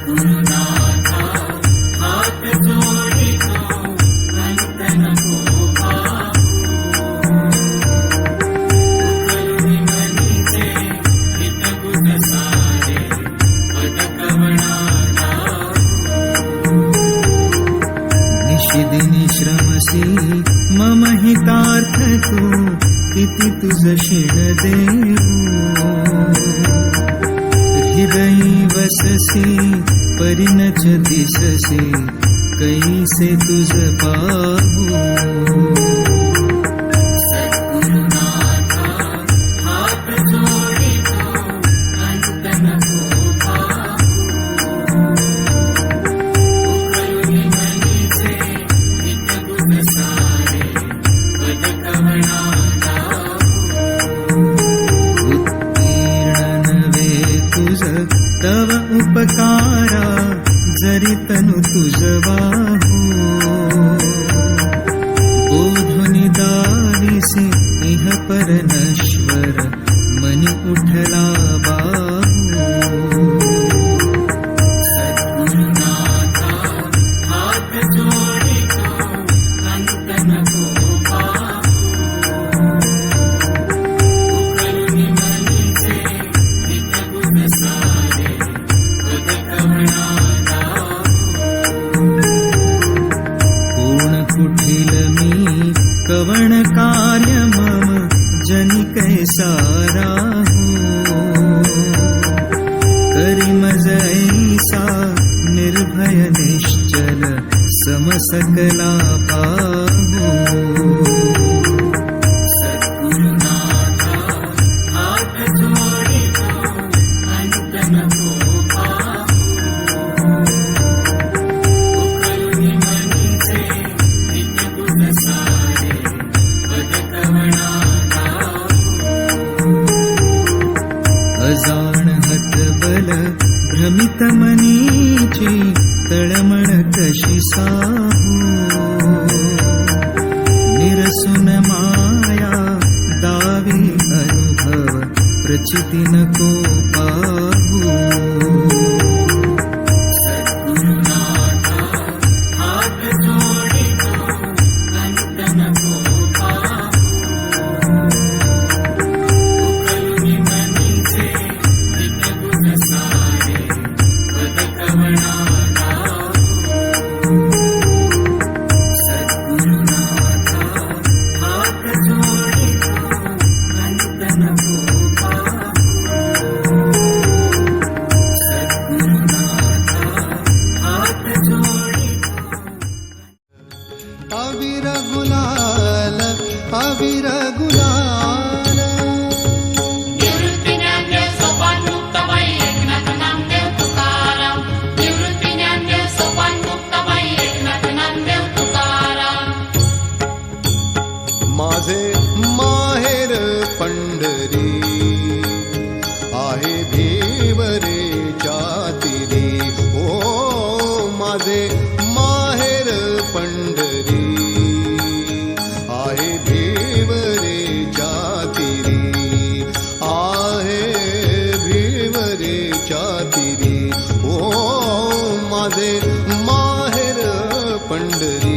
सद्गुरुनाथा हात जोडितो अंत नको पाहू उकलुनी मनीचे हित गुण सारे पदकवना निशिदिनी श्रमसी मम हितार्थ तू किती तुझ शिण देऊ हृदयी वससी परिणच दिससी कैसे तुझ पाहू सद्गुरुनाथा हात जोडितो अंत नको पाहू उकलुनी मनीचे हित गुण सारे पदकवना तव उपकारा जरी तनु तुझ वाहू बोधुनी दारिसी इह पर नश्वर मनी उठला बाहू सद्गुरुनाथा हात जोडितो अंत नको पाहू उकलुनी मनीचे हित गुण सारे पूर्ण कुठील मी कवण कार्य मम जनी कैसा राहू करी मज ऐसा निर्भय निश्चल समसकला पाहू सद्गुरुनाथा हात जोडितो अंत नको अजाण हतबल भ्रमित मनीची तळमळ कशी साहू निरसुन माया दावी अनुभव प्रचिती नको पाहू सद्गुरुनाथा हात जोडितो अंत नको अवीर गुलाल अवीर गुलाल निवृत्ती ज्ञानदेव सोपान मुक्तबाई एकनाथ नामदेव तुकाराम निवृत्ती ज्ञानदेव सोपान मुक्तबाई एकनाथ नामदेव तुकाराम माझे माहेर पंढरी आहे भिवरेच्या तीरी ओ माझे माहेर पंढरी आहे भिवरेच्या तीरी आहे भिवरेच्या तीरी ओ माझे माहेर पंढरी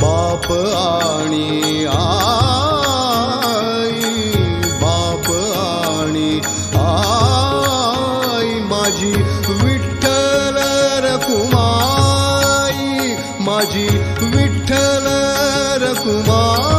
बाप आणि आई बाप आणि आई माझी विठ्ठल रखुमाई माझी विठ्ठल रखुमाई